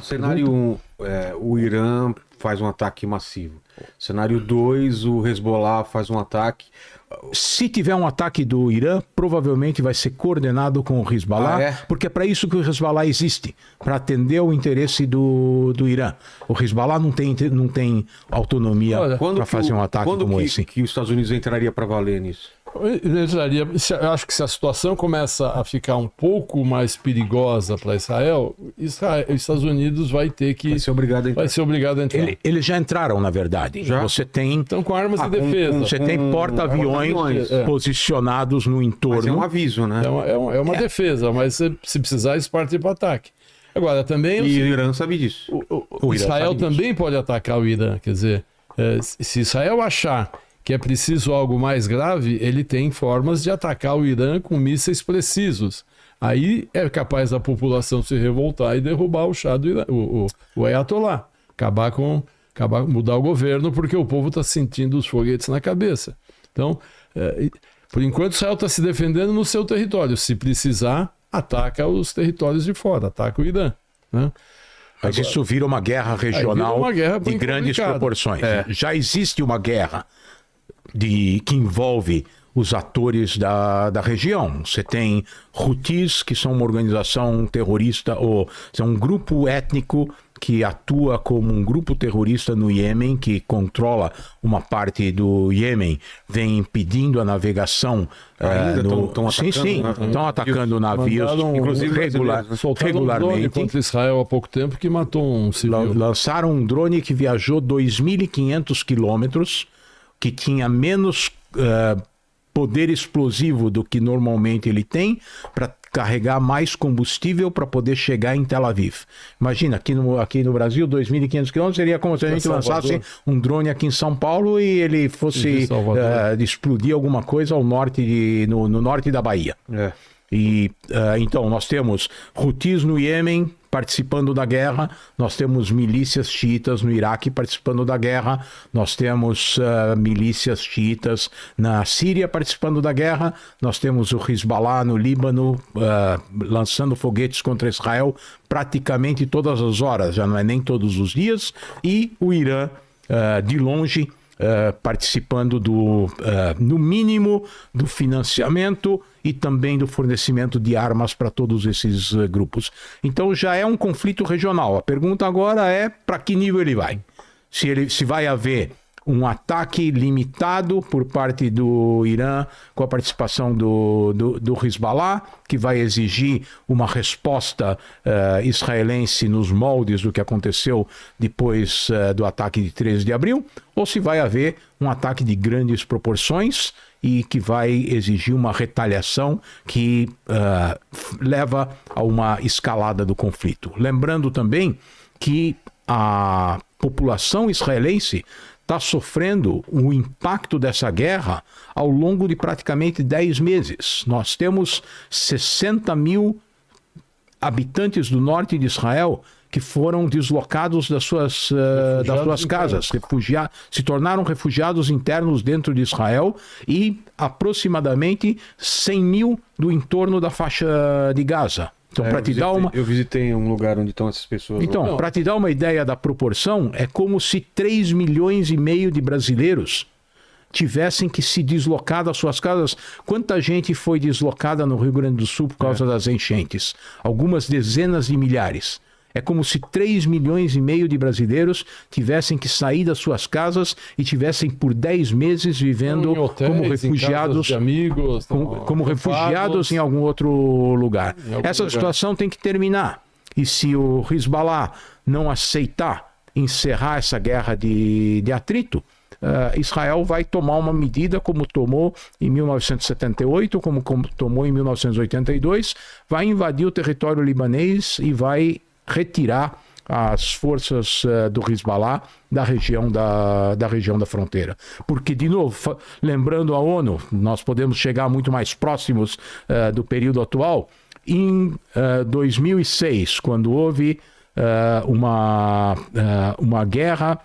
Cenário 1, o Irã faz um ataque massivo. Cenário 2, o Hezbollah faz um ataque. Se tiver um ataque do Irã, provavelmente vai ser coordenado com o Hezbollah, porque é para isso que o Hezbollah existe, para atender o interesse do Irã. O Hezbollah não tem autonomia para fazer um ataque como esse. Que os Estados Unidos entraria para valer nisso? Eu acho que se a situação começa a ficar um pouco mais perigosa para Israel, os Estados Unidos vai ser obrigado a entrar. Eles já entraram, na verdade. Já? Você tem... Então, com armas de defesa. Você tem porta-aviões posicionados no entorno. Mas é um aviso, né? É uma defesa, mas se precisar, eles partem para o ataque. Agora, também... E o Irã sabe disso. O Israel também pode atacar o Irã. Quer dizer, se Israel achar que é preciso algo mais grave, ele tem formas de atacar o Irã com mísseis precisos. Aí é capaz da população se revoltar e derrubar o Shah do Irã, o Ayatollah. Mudar o governo, porque o povo está sentindo os foguetes na cabeça. Então, por enquanto, Israel está se defendendo no seu território. Se precisar, ataca os territórios de fora, ataca o Irã, né? Mas isso vira uma guerra regional de grandes proporções. Já existe uma guerra que envolve os atores da região. Você tem Houthis, que são uma organização terrorista, ou são um grupo étnico que atua como um grupo terrorista no Iêmen, que controla uma parte do Iêmen, vem impedindo a navegação. Estão atacando navios, inclusive regularmente. Um drone contra Israel há pouco tempo que matou um civil. Lançaram um drone que viajou 2.500 quilômetros, que tinha menos poder explosivo do que normalmente ele tem, para carregar mais combustível para poder chegar em Tel Aviv. Imagina, aqui no Brasil, 2.500 quilômetros seria como se a gente lançasse um drone aqui em São Paulo e ele fosse explodir alguma coisa ao norte no norte da Bahia. Então, nós temos Houthis no Iêmen participando da guerra, nós temos milícias xiitas no Iraque participando da guerra, nós temos milícias xiitas na Síria participando da guerra, nós temos o Hezbollah no Líbano lançando foguetes contra Israel praticamente todas as horas, já não é nem todos os dias, e o Irã de longe participando no mínimo do financiamento e também do fornecimento de armas para todos esses grupos. Então já é um conflito regional. A pergunta agora é para que nível ele vai. Se vai haver um ataque limitado por parte do Irã com a participação do Hezbollah, que vai exigir uma resposta israelense nos moldes do que aconteceu depois do ataque de 13 de abril, ou se vai haver um ataque de grandes proporções e que vai exigir uma retaliação que leva a uma escalada do conflito. Lembrando também que a população israelense está sofrendo o impacto dessa guerra ao longo de praticamente 10 meses. Nós temos 60 mil habitantes do norte de Israel que foram deslocados das suas casas, se tornaram refugiados internos dentro de Israel, e aproximadamente 100 mil do entorno da faixa de Gaza. Então, eu visitei um lugar onde estão essas pessoas. Então, para te dar uma ideia da proporção, é como se 3 milhões e meio de brasileiros tivessem que se deslocar das suas casas. Quanta gente foi deslocada no Rio Grande do Sul por causa das enchentes? Algumas dezenas de milhares. É como se 3 milhões e meio de brasileiros tivessem que sair das suas casas e tivessem por 10 meses vivendo hotéis, como refugiados, amigos, como refugiados em algum outro lugar. Essa situação tem que terminar. E se o Hezbollah não aceitar encerrar essa guerra de atrito, Israel vai tomar uma medida como tomou em 1978, como tomou em 1982, vai invadir o território libanês e vai retirar as forças do Hezbollah da região da fronteira. Porque, de novo, lembrando a ONU, nós podemos chegar muito mais próximos do período atual. Em 2006, quando houve uma guerra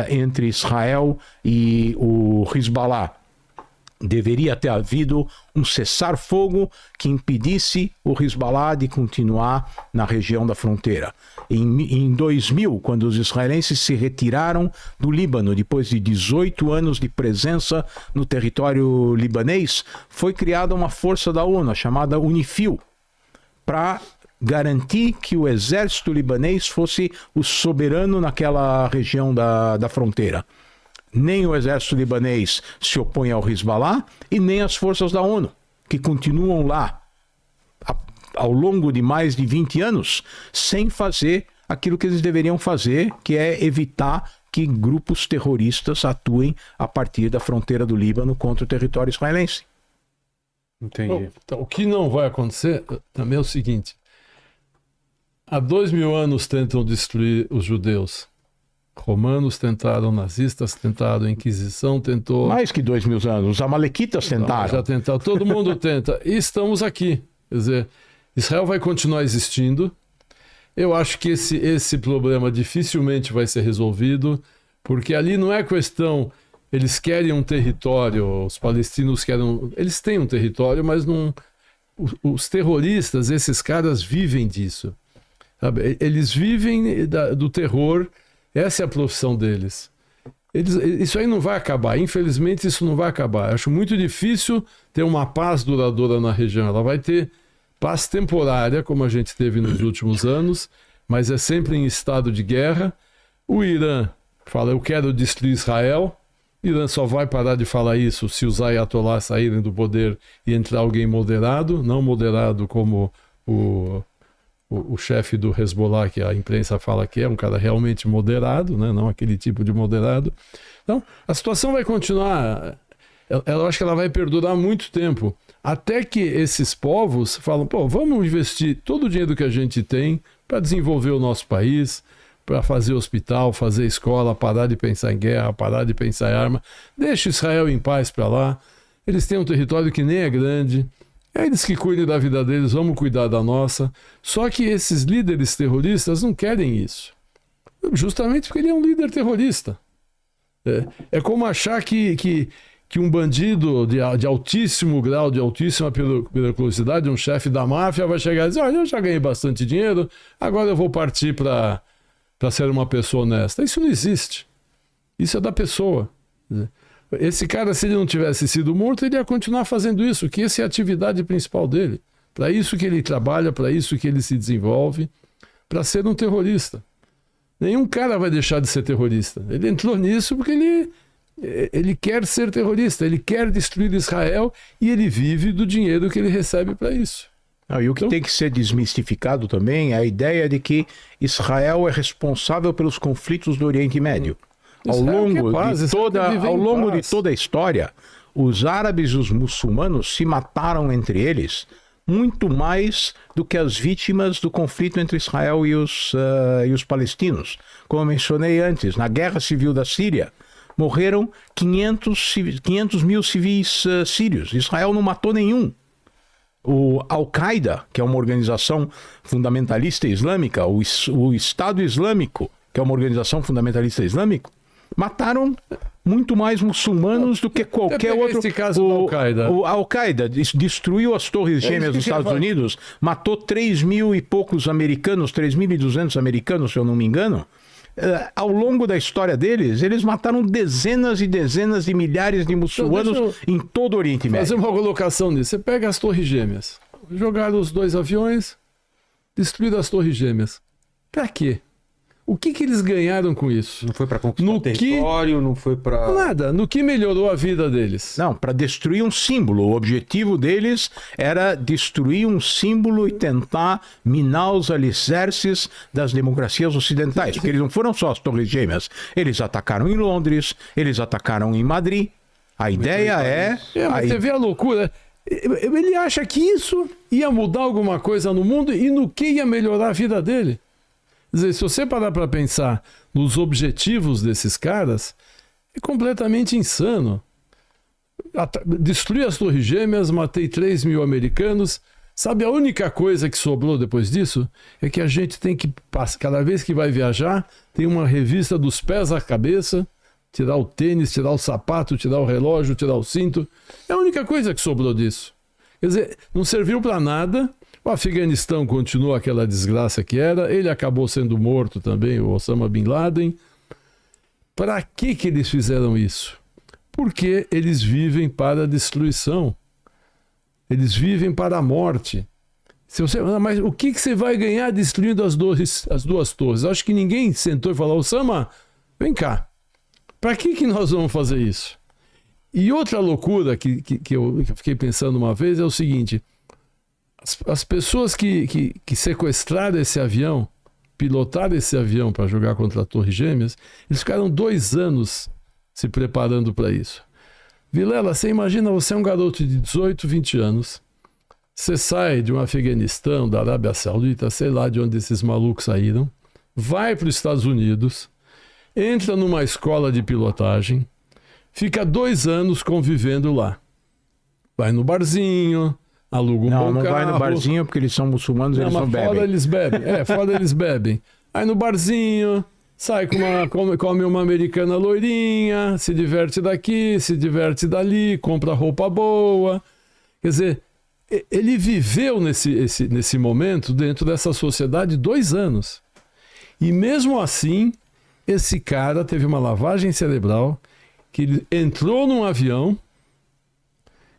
entre Israel e o Hezbollah, deveria ter havido um cessar-fogo que impedisse o Hezbollah de continuar na região da fronteira. Em 2000, quando os israelenses se retiraram do Líbano, depois de 18 anos de presença no território libanês, foi criada uma força da ONU, chamada UNIFIL, para garantir que o exército libanês fosse o soberano naquela região da fronteira. Nem o exército libanês se opõe ao Hezbollah e nem as forças da ONU, que continuam lá ao longo de mais de 20 anos, sem fazer aquilo que eles deveriam fazer, que é evitar que grupos terroristas atuem a partir da fronteira do Líbano contra o território israelense. Entendi. Então, o que não vai acontecer também é o seguinte: há 2000 anos tentam destruir os judeus. Romanos tentaram, nazistas tentaram, a Inquisição tentou. Mais que 2000 anos, os amalequitas tentaram. Já tentaram, todo mundo tenta. E estamos aqui. Quer dizer, Israel vai continuar existindo. Eu acho que esse problema dificilmente vai ser resolvido, porque ali não é questão, eles querem um território, os palestinos querem, eles têm um território, mas não, os terroristas, esses caras vivem disso. Sabe? Eles vivem do terror, essa é a profissão deles. Isso aí não vai acabar, infelizmente isso não vai acabar. Acho muito difícil ter uma paz duradoura na região. Ela vai ter paz temporária, como a gente teve nos últimos anos, mas é sempre em estado de guerra. O Irã fala, eu quero destruir Israel. O Irã só vai parar de falar isso se os Ayatollah saírem do poder e entrar alguém moderado, não moderado como o chefe do Hezbollah, que a imprensa fala que é um cara realmente moderado, né? Não aquele tipo de moderado. Então, a situação vai continuar, eu acho que ela vai perdurar muito tempo, até que esses povos falam, pô, vamos investir todo o dinheiro que a gente tem para desenvolver o nosso país, para fazer hospital, fazer escola, parar de pensar em guerra, parar de pensar em arma, deixa Israel em paz para lá, eles têm um território que nem é grande, é eles que cuidem da vida deles, vamos cuidar da nossa. Só que esses líderes terroristas não querem isso. Justamente porque ele é um líder terrorista. É como achar que um bandido de altíssimo grau, de altíssima periculosidade, um chefe da máfia, vai chegar e dizer, olha, eu já ganhei bastante dinheiro, agora eu vou partir para ser uma pessoa honesta. Isso não existe. Isso é da pessoa. Esse cara, se ele não tivesse sido morto, ele ia continuar fazendo isso, que essa é a atividade principal dele. Para isso que ele trabalha, para isso que ele se desenvolve, para ser um terrorista. Nenhum cara vai deixar de ser terrorista. Ele entrou nisso porque ele quer ser terrorista, ele quer destruir Israel e ele vive do dinheiro que ele recebe para isso. E o que tem que ser desmistificado também é a ideia de que Israel é responsável pelos conflitos do Oriente Médio. Ao longo de toda a história, os árabes e os muçulmanos se mataram entre eles muito mais do que as vítimas do conflito entre Israel e os palestinos. Como eu mencionei antes, na Guerra Civil da Síria, morreram 500 mil civis sírios. Israel não matou nenhum. O Al-Qaeda, que é uma organização fundamentalista islâmica, o Estado Islâmico, que é uma organização fundamentalista islâmica, mataram muito mais muçulmanos do que qualquer outro. Esse caso do Al-Qaeda. O Al-Qaeda destruiu as Torres Gêmeas dos Estados Unidos, matou 3.000 e poucos americanos, 3.200 americanos, se eu não me engano. Ao longo da história deles, eles mataram dezenas e dezenas de milhares de muçulmanos em todo o Oriente Médio. Fazer uma colocação nisso. Você pega as Torres Gêmeas, jogaram os 2 aviões, destruíram as Torres Gêmeas. Pra quê? O que eles ganharam com isso? Não foi para conquistar o território, não foi para... Nada. No que melhorou a vida deles? Não, para destruir um símbolo. O objetivo deles era destruir um símbolo e tentar minar os alicerces das democracias ocidentais. Porque eles não foram só as Torres Gêmeas. Eles atacaram em Londres, eles atacaram em Madrid. A ideia é... Mas você vê a loucura. Ele acha que isso ia mudar alguma coisa no mundo e no que ia melhorar a vida dele. Quer dizer, se você parar para pensar nos objetivos desses caras, é completamente insano. Destruí as Torres Gêmeas, matei 3.000 americanos. Sabe a única coisa que sobrou depois disso? É que a gente tem que, cada vez que vai viajar, tem uma revista dos pés à cabeça, tirar o tênis, tirar o sapato, tirar o relógio, tirar o cinto. É a única coisa que sobrou disso. Quer dizer, não serviu para nada. O Afeganistão continua aquela desgraça que era. Ele acabou sendo morto também, o Osama Bin Laden. Para que eles fizeram isso? Porque eles vivem para a destruição. Eles vivem para a morte. Mas o que você vai ganhar destruindo as duas torres? Acho que ninguém sentou e falou: Osama, vem cá. Para que nós vamos fazer isso? E outra loucura que eu fiquei pensando uma vez é o seguinte: as pessoas que sequestraram esse avião, pilotaram esse avião para jogar contra a Torre Gêmeas, eles ficaram 2 anos se preparando para isso. Vilela, você imagina, você é um garoto de 18, 20 anos, você sai de um Afeganistão, da Arábia Saudita, sei lá de onde esses malucos saíram, vai para os Estados Unidos, entra numa escola de pilotagem, fica 2 anos convivendo lá. Vai no barzinho, aluga um bom carro. Não vai no barzinho porque eles são muçulmanos, eles não bebem. Fora eles bebem. Fora eles bebem. Aí no barzinho, sai come uma americana loirinha, se diverte daqui, se diverte dali, compra roupa boa. Quer dizer, ele viveu nesse momento dentro dessa sociedade 2 anos. E mesmo assim, esse cara teve uma lavagem cerebral, que ele entrou num avião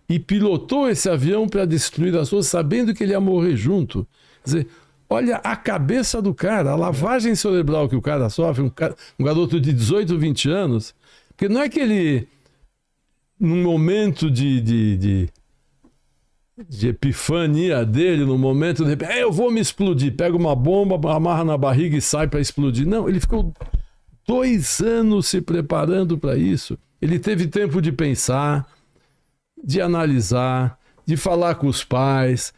e pilotou esse avião para destruir as ruas, sabendo que ele ia morrer junto. Quer dizer, olha a cabeça do cara, a lavagem cerebral que o cara sofre, um garoto de 18, 20 anos, porque não é que ele, num momento de epifania dele, no momento de repente, eu vou me explodir, pega uma bomba, amarra na barriga e sai para explodir. Não, ele ficou 2 anos se preparando para isso. Ele teve tempo de pensar, de analisar, de falar com os pais.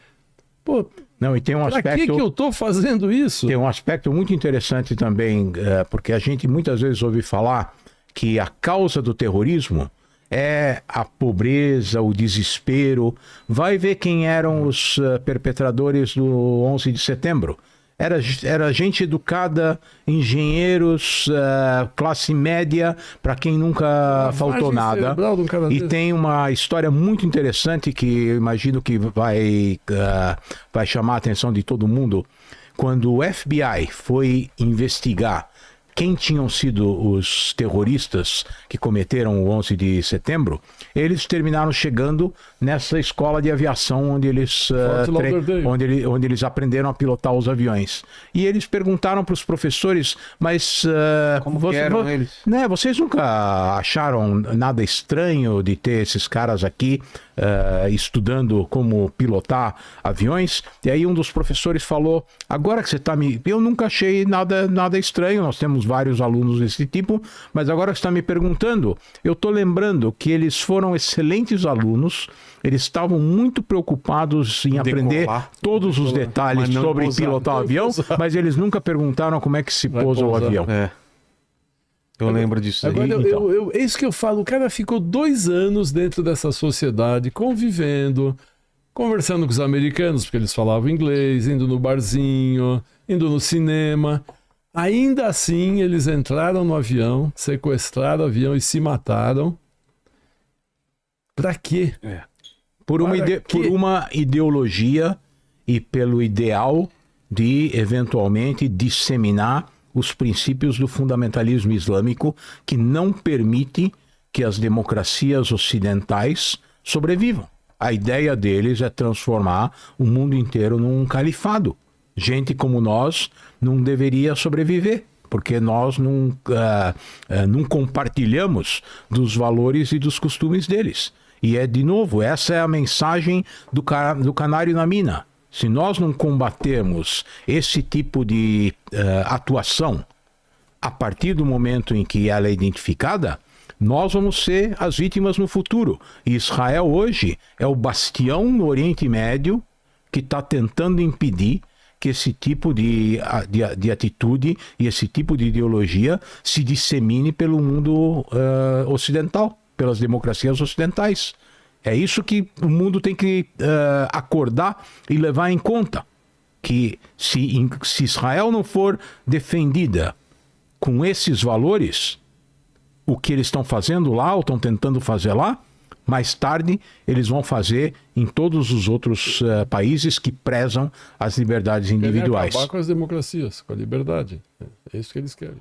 Pô, não, e tem um aspecto... Para que eu estou fazendo isso? Tem um aspecto muito interessante também, porque a gente muitas vezes ouve falar que a causa do terrorismo é a pobreza, o desespero. Vai ver quem eram os perpetradores do 11 de setembro. Era gente educada, engenheiros, classe média, para quem nunca faltou nada. E tem uma história muito interessante que eu imagino que vai chamar a atenção de todo mundo. Quando o FBI foi investigar quem tinham sido os terroristas que cometeram o 11 de setembro, eles terminaram chegando nessa escola de aviação onde eles, onde eles aprenderam a pilotar os aviões. E eles perguntaram para os professores, mas como eram eles? Né, vocês nunca acharam nada estranho de ter esses caras aqui estudando como pilotar aviões? E aí um dos professores falou: agora que você está me... Eu nunca achei nada estranho, nós temos vários alunos desse tipo, mas agora que você está me perguntando, eu estou lembrando que eles foram excelentes alunos, eles estavam muito preocupados em aprender todos os detalhes sobre pilotar o avião, mas eles nunca perguntaram como é que se pousa o avião. Eu lembro disso aí. Agora, é isso que eu falo, o cara ficou 2 anos dentro dessa sociedade, convivendo, conversando com os americanos, porque eles falavam inglês, indo no barzinho, indo no cinema. Ainda assim, eles entraram no avião, sequestraram o avião e se mataram. Pra quê? Por uma ideologia e pelo ideal de, eventualmente, disseminar os princípios do fundamentalismo islâmico, que não permite que as democracias ocidentais sobrevivam. A ideia deles é transformar o mundo inteiro num califado. Gente como nós não deveria sobreviver, porque nós não compartilhamos dos valores e dos costumes deles. E de novo, essa é a mensagem do canário na mina. Se nós não combatermos esse tipo de atuação a partir do momento em que ela é identificada, nós vamos ser as vítimas no futuro. E Israel hoje é o bastião no Oriente Médio que está tentando impedir que esse tipo de atitude e esse tipo de ideologia se dissemine pelo mundo ocidental, pelas democracias ocidentais. É isso que o mundo tem que acordar e levar em conta. Que se Israel não for defendida com esses valores, o que eles estão fazendo lá, ou estão tentando fazer lá, mais tarde eles vão fazer em todos os outros países que prezam as liberdades individuais. Querem acabar com as democracias, com a liberdade. É isso que eles querem.